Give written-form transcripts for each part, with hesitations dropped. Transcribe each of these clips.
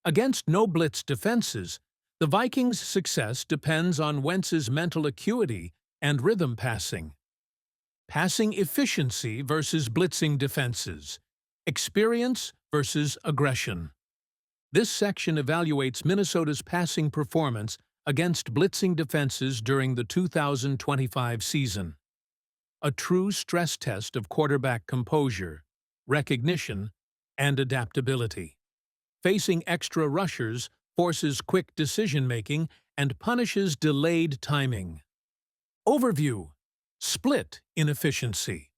Against no-blitz defenses, the Vikings' success depends on Wentz's mental acuity and rhythm passing. Passing efficiency versus blitzing defenses. Experience versus aggression. This section evaluates Minnesota's passing performance against blitzing defenses during the 2025 season. A true stress test of quarterback composure, recognition, and adaptability. Facing extra rushers forces quick decision-making and punishes delayed timing. Overview: split inefficiency.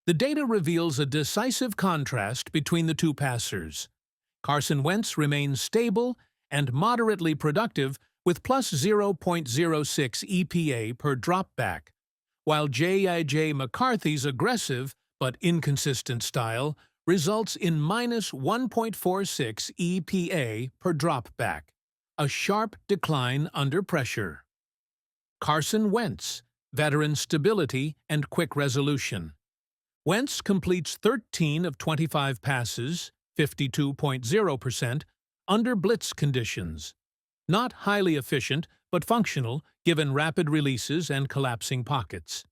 The data reveals a decisive contrast between the two passers. Carson Wentz remains stable and moderately productive with plus 0.06 EPA per dropback, while J.I.J. McCarthy's aggressive but inconsistent style results in minus 1.46 EPA per dropback, a sharp decline under pressure. Carson Wentz, veteran stability and quick resolution. Wentz completes 13 of 25 passes, 52.0%, under blitz conditions. Not highly efficient, but functional given rapid releases and collapsing pockets.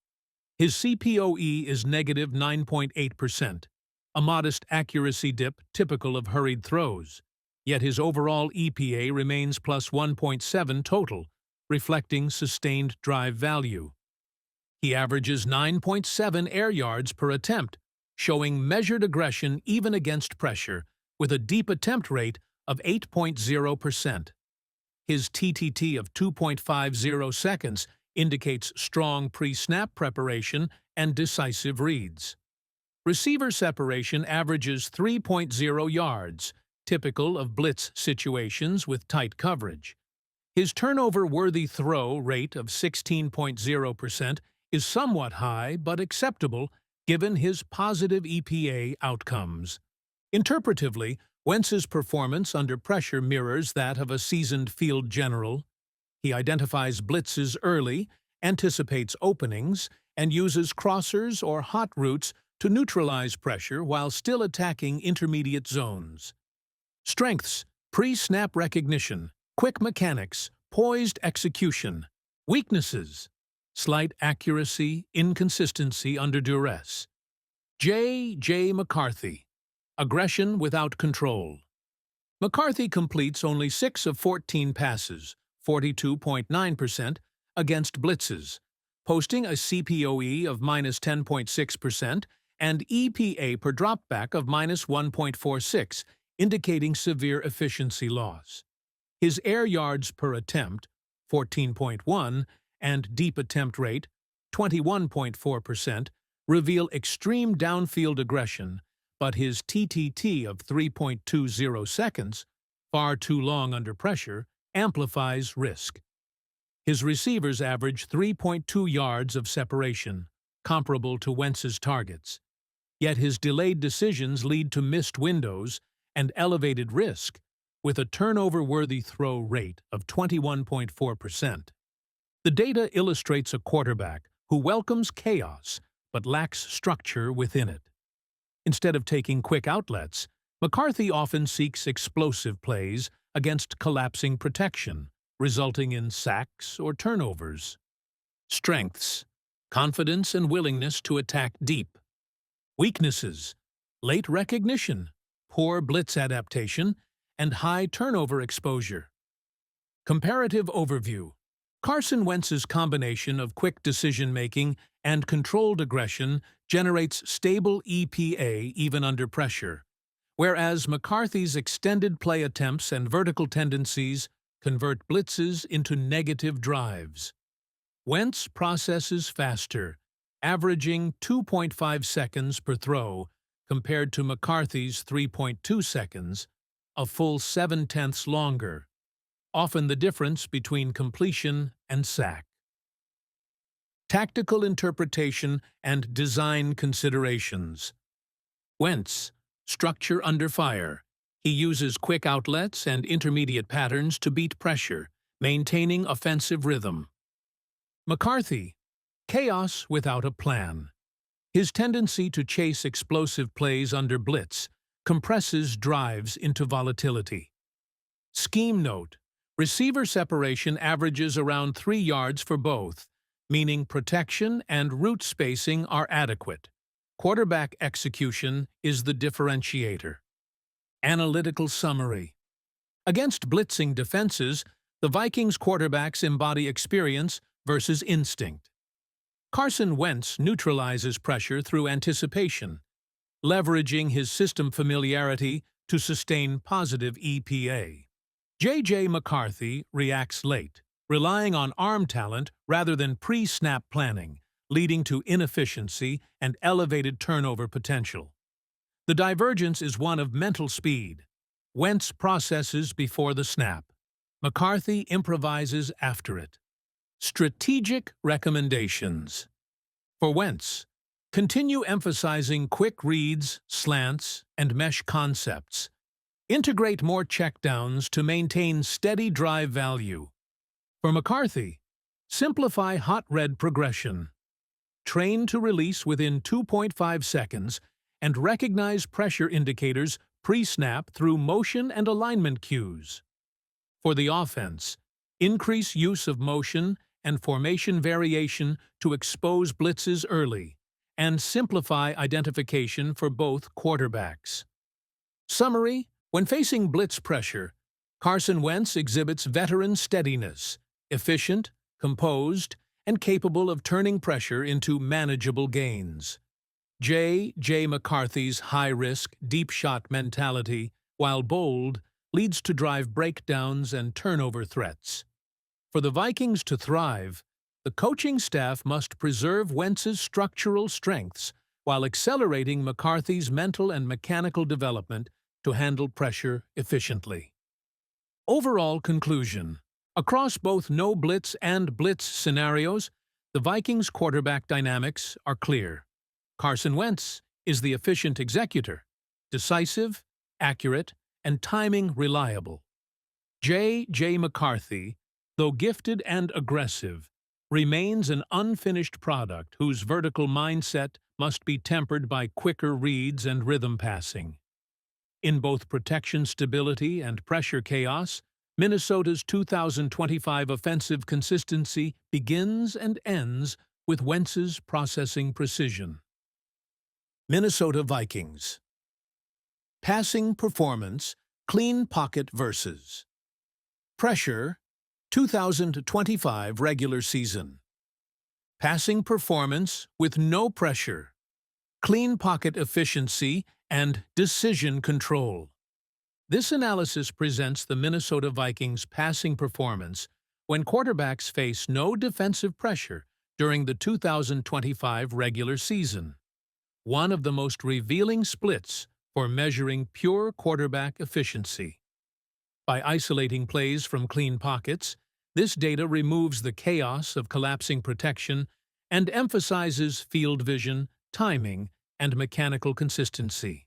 His CPOE is negative 9.8%, a modest accuracy dip typical of hurried throws, yet his overall EPA remains plus 1.7 total, reflecting sustained drive value. He averages 9.7 air yards per attempt, showing measured aggression even against pressure, with a deep attempt rate of 8.0%. His TTT of 2.50 seconds indicates strong pre-snap preparation and decisive reads. Receiver separation averages 3.0 yards, typical of blitz situations with tight coverage. His turnover-worthy throw rate of 16.0% is somewhat high but acceptable given his positive EPA outcomes. Interpretively, Wentz's performance under pressure mirrors that of a seasoned field general. He identifies blitzes early, anticipates openings, and uses crossers or hot routes to neutralize pressure while still attacking intermediate zones. Strengths: pre-snap recognition, quick mechanics, poised execution. Weaknesses: slight accuracy, inconsistency under duress. J.J. McCarthy. Aggression without control. McCarthy completes only 6 of 14 passes, 42.9%, against blitzes, posting a CPOE of minus 10.6% and EPA per dropback of minus 1.46, indicating severe efficiency loss. His air yards per attempt, 14.1, and deep attempt rate, 21.4%, reveal extreme downfield aggression, but his TTT of 3.20 seconds, far too long under pressure, amplifies risk. His receivers average 3.2 yards of separation, comparable to Wentz's targets. Yet his delayed decisions lead to missed windows and elevated risk, with a turnover-worthy throw rate of 21.4%. The data illustrates a quarterback who welcomes chaos but lacks structure within it. Instead of taking quick outlets, McCarthy often seeks explosive plays against collapsing protection, resulting in sacks or turnovers. Strengths: confidence and willingness to attack deep. Weaknesses: late recognition, poor blitz adaptation, and high turnover exposure. Comparative overview: Carson Wentz's combination of quick decision-making and controlled aggression generates stable EPA even under pressure, whereas McCarthy's extended play attempts and vertical tendencies convert blitzes into negative drives. Wentz processes faster, averaging 2.5 seconds per throw compared to McCarthy's 3.2 seconds, a full 7/10 longer, often the difference between completion and sack. Tactical interpretation and design considerations. Wentz, structure under fire. He uses quick outlets and intermediate patterns to beat pressure, maintaining offensive rhythm. McCarthy, chaos without a plan. His tendency to chase explosive plays under blitz compresses drives into volatility. Scheme note: receiver separation averages around 3 yards for both, meaning protection and route spacing are adequate. Quarterback execution is the differentiator. Analytical Summary: against blitzing defenses, the Vikings quarterbacks embody experience versus instinct. Carson Wentz neutralizes pressure through anticipation, leveraging his system familiarity to sustain positive EPA. J.J. McCarthy reacts late, relying on arm talent rather than pre-snap planning, leading to inefficiency and elevated turnover potential. The divergence is one of mental speed. Wentz processes before the snap. McCarthy improvises after it. Strategic recommendations. For Wentz, continue emphasizing quick reads, slants, and mesh concepts. Integrate more checkdowns to maintain steady drive value. For McCarthy, simplify hot red progression. Train to release within 2.5 seconds and recognize pressure indicators pre-snap through motion and alignment cues. For the offense, increase use of motion and formation variation to expose blitzes early, and simplify identification for both quarterbacks. Summary: when facing blitz pressure, Carson Wentz exhibits veteran steadiness, efficient, composed, and capable of turning pressure into manageable gains. J.J. McCarthy's high-risk, deep-shot mentality, while bold, leads to drive breakdowns and turnover threats. For the Vikings to thrive, the coaching staff must preserve Wentz's structural strengths while accelerating McCarthy's mental and mechanical development to handle pressure efficiently. Overall conclusion: across both no-blitz and blitz scenarios, the Vikings' quarterback dynamics are clear. Carson Wentz is the efficient executor, decisive, accurate, and timing reliable. J.J. McCarthy, though gifted and aggressive, remains an unfinished product whose vertical mindset must be tempered by quicker reads and rhythm passing. In both protection stability and pressure chaos, Minnesota's 2025 offensive consistency begins and ends with Wentz's processing precision. Minnesota Vikings. Passing performance, clean pocket versus pressure, 2025 regular season. Passing performance with no pressure, clean pocket efficiency, and decision control. This analysis presents the Minnesota Vikings' passing performance when quarterbacks face no defensive pressure during the 2025 regular season, one of the most revealing splits for measuring pure quarterback efficiency. By isolating plays from clean pockets, this data removes the chaos of collapsing protection and emphasizes field vision, timing, and mechanical consistency.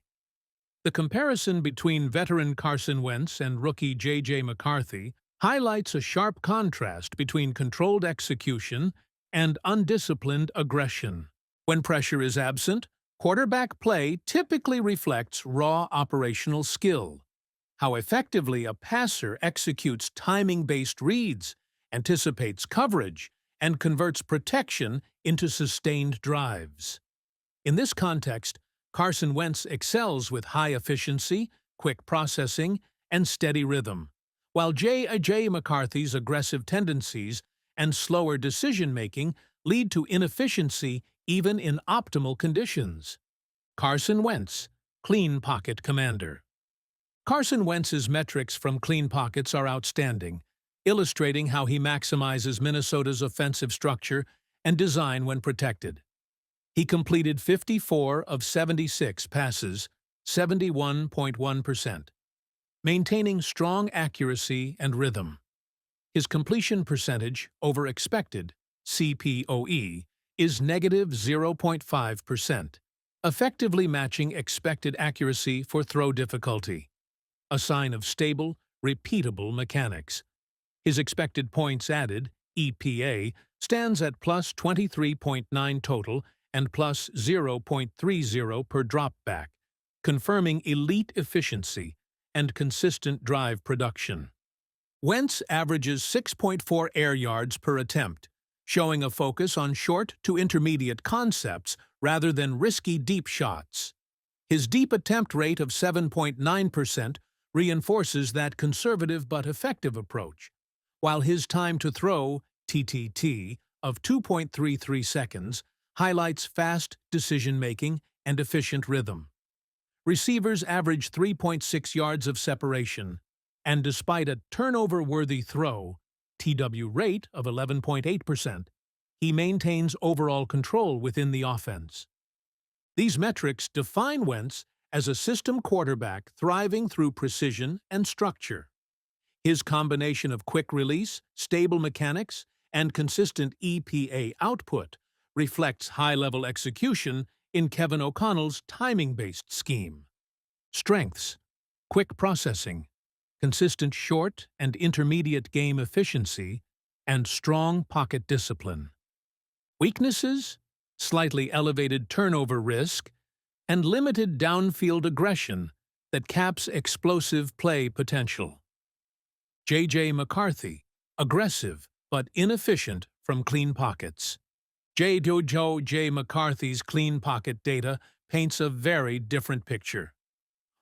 The comparison between veteran Carson Wentz and rookie J.J. McCarthy highlights a sharp contrast between controlled execution and undisciplined aggression. When pressure is absent, quarterback play typically reflects raw operational skill. How effectively a passer executes timing-based reads, anticipates coverage, and converts protection into sustained drives. In this context, Carson Wentz excels with high efficiency, quick processing, and steady rhythm, while J.J. McCarthy's aggressive tendencies and slower decision-making lead to inefficiency even in optimal conditions. Carson Wentz, clean pocket commander. Carson Wentz's metrics from clean pockets are outstanding, illustrating how he maximizes Minnesota's offensive structure and design when protected. He completed 54 of 76 passes, 71.1%, maintaining strong accuracy and rhythm. His completion percentage over expected, CPOE, is negative 0.5%, effectively matching expected accuracy for throw difficulty, a sign of stable, repeatable mechanics. His expected points added, EPA, stands at plus 23.9 total and plus 0.30 per dropback, confirming elite efficiency and consistent drive production. Wentz averages 6.4 air yards per attempt, showing a focus on short to intermediate concepts rather than risky deep shots. His deep attempt rate of 7.9% reinforces that conservative but effective approach, while his time to throw, TTT, of 2.33 seconds highlights fast decision-making and efficient rhythm. Receivers average 3.6 yards of separation, and despite a turnover-worthy throw, TW rate of 11.8%, he maintains overall control within the offense. These metrics define Wentz as a system quarterback thriving through precision and structure. His combination of quick release, stable mechanics, and consistent EPA output reflects high-level execution in Kevin O'Connell's timing-based scheme. Strengths: quick processing, consistent short and intermediate game efficiency, and strong pocket discipline. Weaknesses: slightly elevated turnover risk and limited downfield aggression that caps explosive play potential. J.J. McCarthy: aggressive but inefficient from clean pockets. J. McCarthy's clean pocket data paints a very different picture.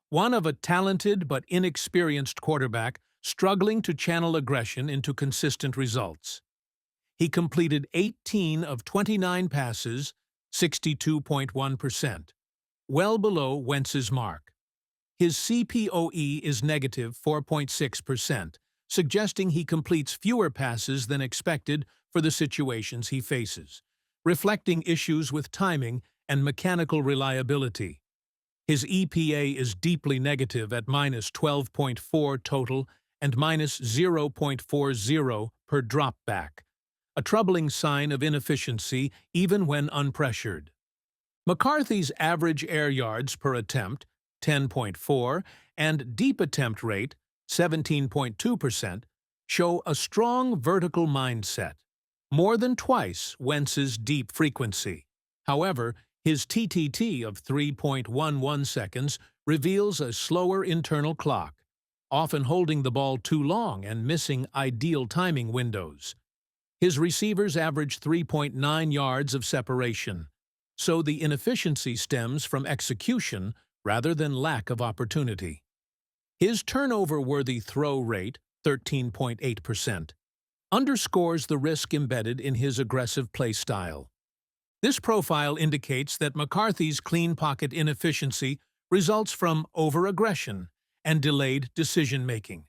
One of a talented but inexperienced quarterback struggling to channel aggression into consistent results. He completed 18 of 29 passes, 62.1%, well below Wentz's mark. His CPOE is negative 4.6%, suggesting he completes fewer passes than expected for the situations he faces, reflecting issues with timing and mechanical reliability. His EPA is deeply negative at -12.4 total and -0.40 per dropback, a troubling sign of inefficiency even when unpressured. McCarthy's average air yards per attempt, 10.4, and deep attempt rate, 17.2%, show a strong vertical mindset, more than twice Wentz's deep frequency. However, his TTT of 3.11 seconds reveals a slower internal clock, often holding the ball too long and missing ideal timing windows. His receivers average 3.9 yards of separation, so the inefficiency stems from execution rather than lack of opportunity. His turnover-worthy throw rate, 13.8%, underscores the risk embedded in his aggressive play style. This profile indicates that McCarthy's clean pocket inefficiency results from over-aggression and delayed decision-making.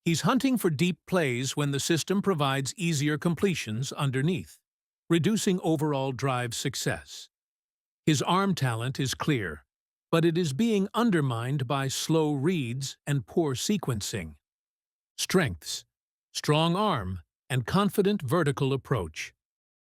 He's hunting for deep plays when the system provides easier completions underneath, reducing overall drive success. His arm talent is clear, but it is being undermined by slow reads and poor sequencing. Strengths: strong arm and confident vertical approach.